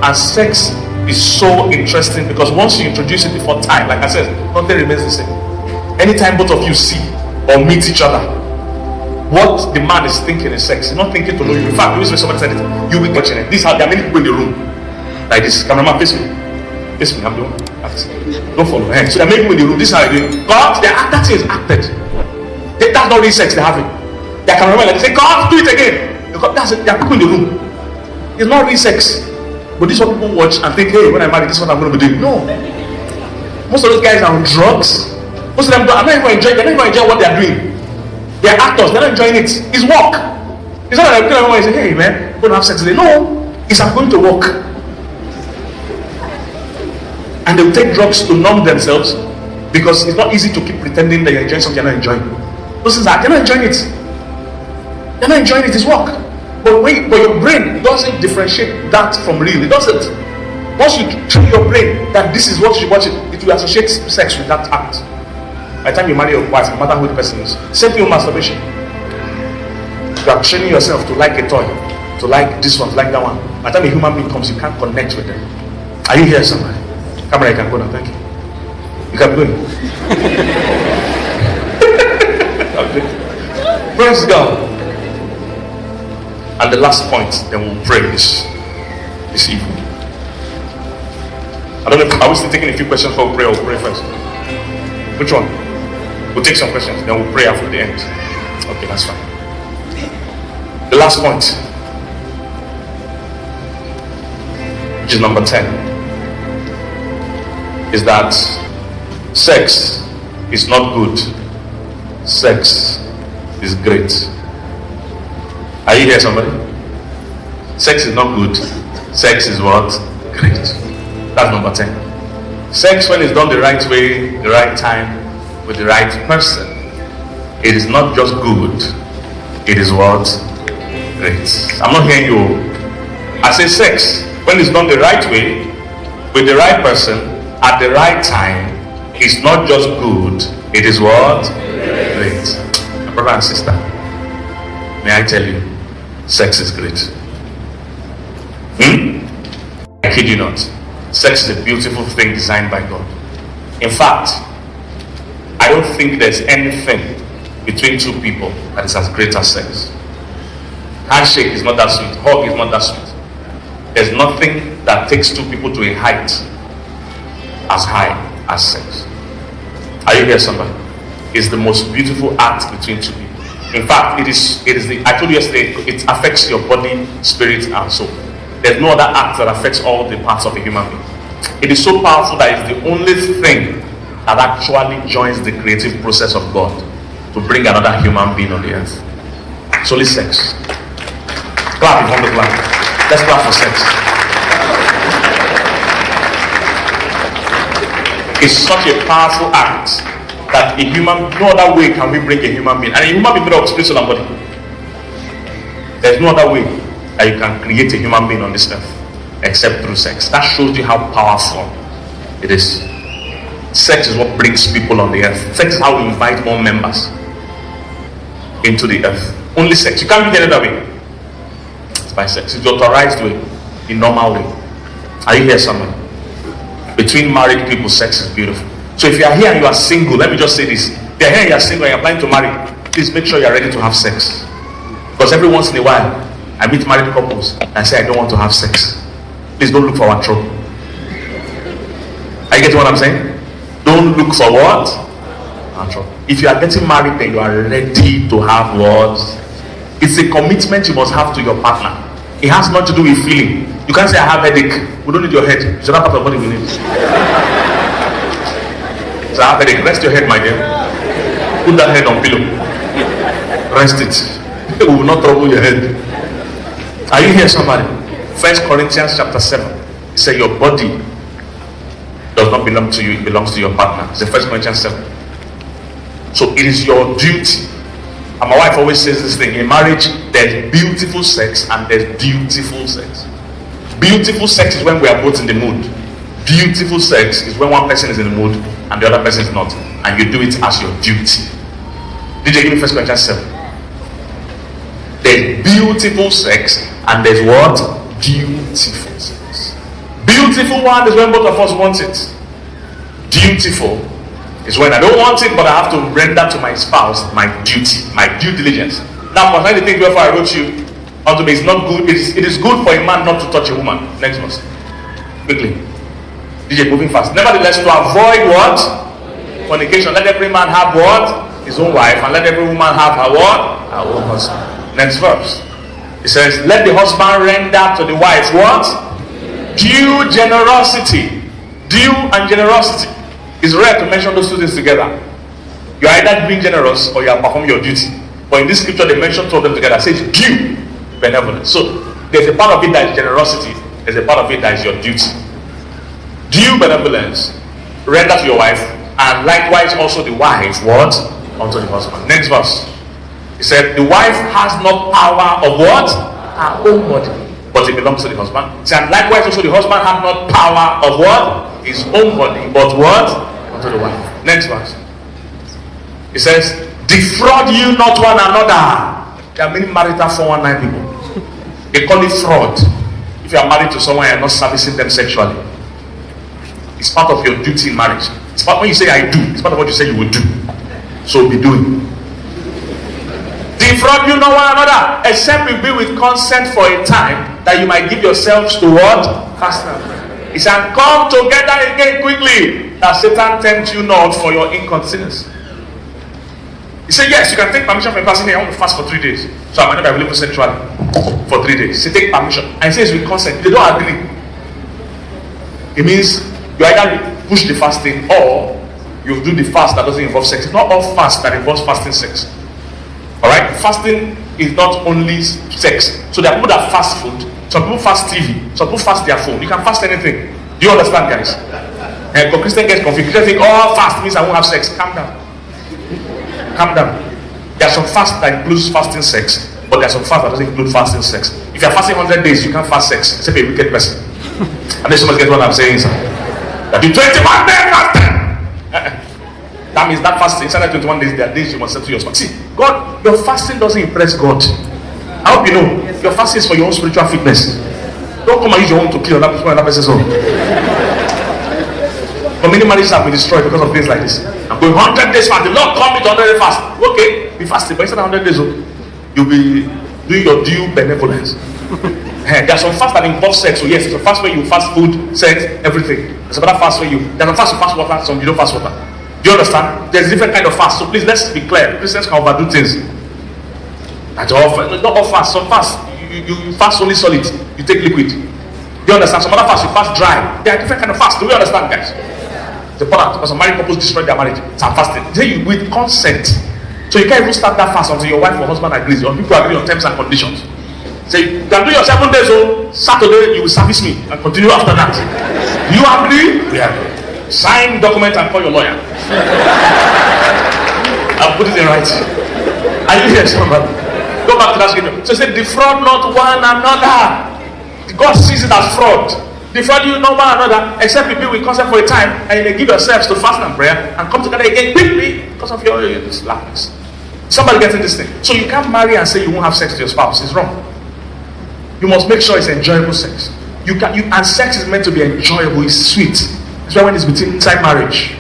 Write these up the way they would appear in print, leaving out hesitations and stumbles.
And sex is so interesting because once you introduce it before time, like I said, nothing remains the same. Anytime both of you see or meet each other, what the man is thinking in sex, he's not thinking to know you. In fact, you always when somebody said it, you'll be watching it. This is how there are many people in the room. Like this, cameraman, face me. Face me, I'm doing that. Don't follow. Hey. So there are many people in the room. This is how I do it. God, that thing is acted. That's not really sex they're having. They're cameraman, like they say, God, do it again. Because that's it. There are people in the room. It's not really sex. But this is what people watch and think, hey, when I marry, this is what I'm going to be doing. No. Most of those guys are on drugs. Most of them are not even enjoying. They're not even enjoying what they're doing. They're actors. They're not enjoying it. It's work. It's not like everyone say, hey man, I'm going to have sex today. No. It's I'm going to work. And they'll take drugs to numb themselves because it's not easy to keep pretending that you're enjoying something you're not enjoying. Those things are, they're not enjoying it. They're not enjoying it. It's work. But wait, but your brain doesn't differentiate that from real. It doesn't. Once you train your brain that this is what you should watch, it will associate sex with that act. By the time you marry your wife, no matter who the person is, same thing with masturbation. You are training yourself to like a toy, to like this one, to like that one. By the time a human being comes, you can't connect with them. Are you here, somebody? Camera, you can go now. Thank you. You can be going. Okay. Praise God. And the last point, then we'll pray this evening. I don't know if I was still taking a few questions for prayer or pray first. Which one? We'll take some questions, then we'll pray after the end. Okay, that's fine. The last point, which is number 10, is that sex is not good. Sex is great. Are you here, somebody? Sex is not good. Sex is what? Great. That's number 10. Sex, when it's done the right way, the right time, with the right person, it is not just good, it is what? Great. I'm not hearing you. I say sex, when it's done the right way, with the right person, at the right time, it's not just good, it is what? Great. My brother and sister, may I tell you, sex is great. I kid you not. Sex is a beautiful thing designed by God. In fact, I don't think there's anything between two people that is as great as sex. Handshake is not that sweet. Hug is not that sweet. There's nothing that takes two people to a height as high as sex. Are you here, somebody? It's the most beautiful act between two people. In fact, it is the, I told you yesterday, it affects your body, spirit, and soul. There's no other act that affects all the parts of a human being. It is so powerful that it's the only thing that actually joins the creative process of God to bring another human being on the earth. It's only sex. Clap if you want to clap. Let's clap for sex. It's such a powerful act that no other way can we bring a human being. And a human being made of spirit, soul, and body. There's no other way that you can create a human being on this earth except through sex. That shows you how powerful it is. Sex is what brings people on the earth. Sex is how we invite more members into the earth. Only sex. You can't do it any other way. It's by sex. It's the authorized way, the normal way. Are you here, someone? Between married people, sex is beautiful. So if you are here and you are single, let me just say this. If you are here and you are single and you are planning to marry, please make sure you are ready to have sex. Because every once in a while, I meet married couples and say I don't want to have sex. Please don't look for one trouble. Are you getting what I'm saying? Don't look for what? One trouble. If you are getting married, then you are ready to have what? It's a commitment you must have to your partner. It has nothing to do with feeling. You can't say I have headache. We don't need your head. It's that part of the body we need. So I have headache. Rest your head, my dear. Put that head on pillow. Rest it. We will not trouble your head. Are you here, somebody? 1 Corinthians chapter 7. It says your body does not belong to you, it belongs to your partner. It's 1 Corinthians 7. So it is your duty. And my wife always says this thing: in marriage, there's beautiful sex and there's dutiful sex. Beautiful sex is when we are both in the mood. Beautiful sex is when one person is in the mood and the other person is not. And you do it as your duty. Did you give me 1 Corinthians 7? There's beautiful sex and there's what? Dutiful sex. Beautiful one is when both of us want it. Dutiful is when I don't want it, but I have to render to my spouse my duty, my due diligence. Now, concerning the thing wherefore I wrote you unto me, it's not good. It is good for a man not to touch a woman. Next verse. Quickly. DJ, moving fast. Nevertheless, to avoid what? Fornication. Let every man have what? His own wife, and let every woman have her what? Her own husband. Next verse. It says, let the husband render to the wife what? Due generosity. Due and generosity. It's rare to mention those two things together. You are either being generous or you are performing your duty. But in this scripture, they mention two of them together. It says due benevolence. So there's a part of it that is generosity. There's a part of it that is your duty. Due benevolence, render to your wife, and likewise also the wife what? Unto the husband. Next verse. He said, the wife has not power of what? Her own body, but it belongs to the husband. He said, likewise also the husband has not power of what? His own body, but what? Unto the wife. Next verse. He says, defraud you not one another. There are many marital 419 people. They call it fraud. If you are married to someone and you are not servicing them sexually, it's part of your duty in marriage. It's part when you say I do, it's part of what you say you will do. So be doing. Defraud you not one another, except you be with consent for a time, that you might give yourselves to what? Fasting. He said, come together again quickly, that Satan tempt you not for your incontinence. He said, yes, you can take permission from a person here. I want to fast for 3 days, so I might not be available sexually for 3 days. He said, take permission. And he says with consent. They don't agree. It means you either push the fasting or you do the fast that doesn't involve sex. It's not all fast that involves fasting sex. Alright? Fasting is not only sex. So there are people that fast food. Some people fast TV. Some people fast their phone. You can fast anything. Do you understand, guys? And Christian gets confused. Christian think, oh, fast means I won't have sex. Calm down. Calm down. There are some fast that includes fasting sex, but there are some fast that doesn't include fasting sex. If you are fasting 100 days, you can't fast sex except a wicked person. And then someone gets what I'm saying, sir. That you 21 days fasting. That means that fasting, inside that 21 days, there are days you must settle your spouse. See, God, your fasting doesn't impress God. I hope you know, your fasting is for your own spiritual fitness. Don't come and use your own to kill another person's own. But many marriages have been destroyed because of things like this. I'm going 100 days fast. The Lord called me to 100 days fast. Okay, be fasting, but instead of 100 days, you'll be doing your due benevolence. There are some fast that involve sex. So yes, it's a fast where you fast food, sex, everything. There's another fast where there's a fast you fast water, some you don't fast water. Do you understand? There's a different kind of fast. So please, let's be clear. Christians can overdo things. Not all fast. Some fast, you fast only solid. You take liquid. Do you understand? Some other fast, you fast dry. There are different kind of fast. Do we understand, guys? The product, because some married couples destroy their marriage. Some fasting. Then you with consent. So you can't even start that fast until your wife or husband agrees. Or people agree on terms and conditions. So you can do your 7 days. So Saturday you will service me and continue after that. You agree? We agree. Sign document and call your lawyer. I'll put it in writing. Are you here, somebody? Go back to that scripture. So say, defraud not one another. God sees it as fraud. Defraud you not one another, except you be with consent for a time, and you may give yourselves to fast and prayer and come together again quickly because of your slackness. Somebody getting this thing. So you can't marry and say you won't have sex with your spouse. It's wrong. You must make sure it's enjoyable sex. And sex is meant to be enjoyable. It's sweet. That's why when it's inside marriage,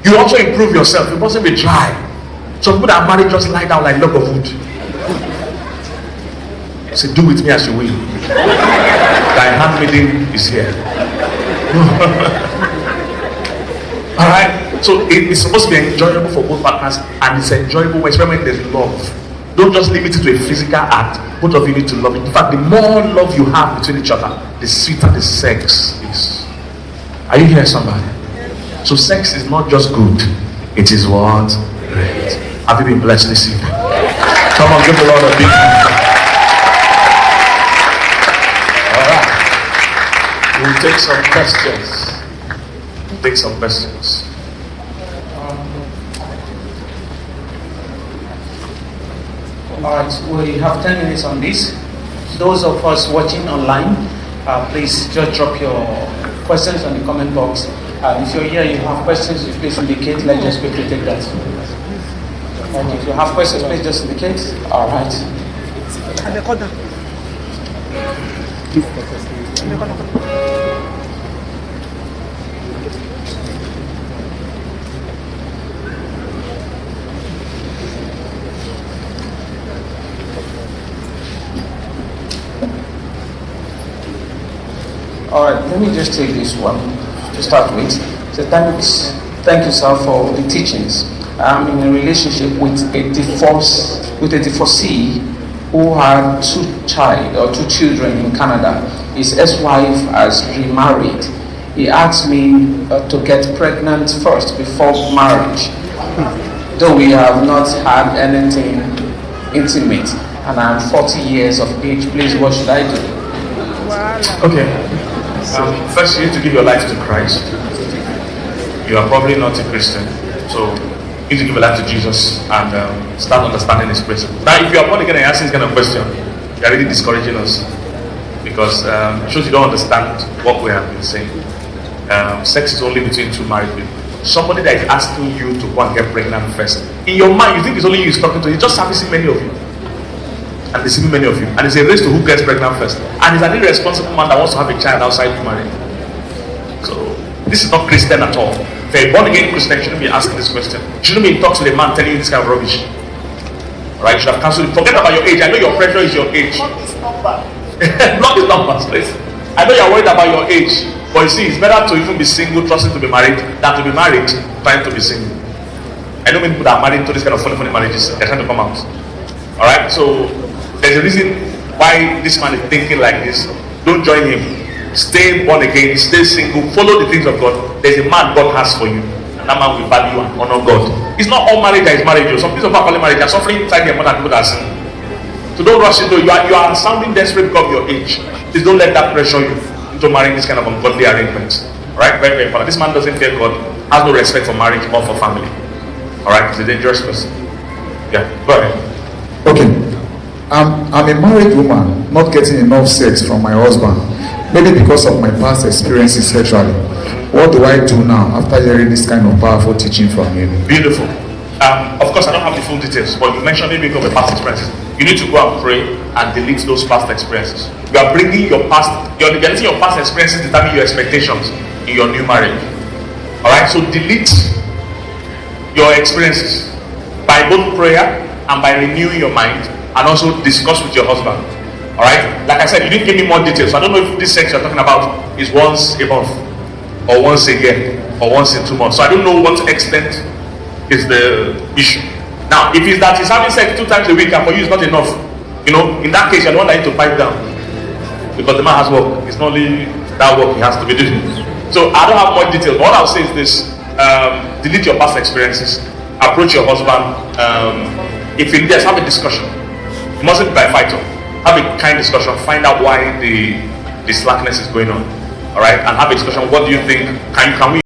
you also improve yourself. You mustn't be dry. Some people that are married just lie down like a log of wood. Say, do with me as you will. Thy handmaiden is here. Alright? So it's supposed to be enjoyable for both partners, and it's enjoyable when there's love. Don't just limit it to a physical act. Both of you need to love it. In fact, the more love you have between each other, the sweeter the sex is. Are you here, somebody? So sex is not just good, it is what? Great. Have you been blessed this evening? Come on, give the Lord a big hand. Alright. We'll take some questions. Alright, we have 10 minutes on this. Those of us watching online, please just drop your questions on the comment box. If you're here, you have questions, please indicate. Let's just quickly take that. And if you have questions, please just indicate. Alright. All right, let me just take this one to start with. So thank you, sir, for the teachings. I'm in a relationship with a divorcee who had two children in Canada. His ex-wife has remarried. He asked me to get pregnant first before marriage, though we have not had anything intimate, and I'm 40 years of age. Please, what should I do? Okay. First, you need to give your life to Christ. You are probably not a Christian, so you need to give your life to Jesus and start understanding His principles. Now, if you are born again and you're asking this kind of question, you are really discouraging us, because it shows you don't understand what we have been saying. Sex is only between two married people. Somebody that is asking you to go and get pregnant first, in your mind, you think it's only you he's talking to. He's just servicing many of you and deceiving many of you, and it's a race to who gets pregnant first, and he's an irresponsible man that wants to have a child outside marriage. So this is not Christian at all. If you're a born again Christian, you shouldn't be asking this question. You shouldn't be in talks with a man telling you this kind of rubbish. Alright, you should have cancelled it. Forget about your age. I know your pressure is your age. Not his number. Not his number, please. I know you're worried about your age, but you see, it's better to even be single, trusting to be married, than to be married, trying to be single. I know many people that are married to this kind of funny marriages, they're trying to come out. Alright, so there's a reason why this man is thinking like this. Don't join him. Stay born again, stay single, follow the things of God. There's a man God has for you, and that man will value and honor God. It's not all marriage that is marriage. Some people are calling marriage, they're suffering inside their mother and people that are single. So don't rush into it. You are sounding desperate because of your age. Please don't let that pressure you into marrying this kind of ungodly arrangements. Alright, very, very important. This man doesn't fear God, has no respect for marriage or for family. Alright, he's a dangerous person. Yeah, go ahead. Okay. I'm a married woman, not getting enough sex from my husband, maybe because of my past experiences sexually. What do I do now after hearing this kind of powerful teaching from you? Beautiful. Of course, I don't have the full details, but you mentioned maybe because of the past experiences. You need to go and pray and delete those past experiences. You are bringing your past, you're letting your past experiences determine your expectations in your new marriage. Alright, so delete your experiences by both prayer and by renewing your mind, and also discuss with your husband. Alright, like I said, you didn't give me more details, so I don't know if this sex you're talking about is once a month, or once a year, or once in 2 months. So I don't know what extent is the issue. Now, if it's that he's having sex 2 times a week and for you it's not enough, you know, in that case you're the one that needs to pipe down, because the man has work. It's not only that work he has to be doing. So I don't have more details, but what I'll say is this: delete your past experiences, approach your husband. If you need this, have a discussion. It mustn't be by fighting. Have a kind discussion, find out why the slackness is going on. Alright, and have a discussion. What do you think? Can we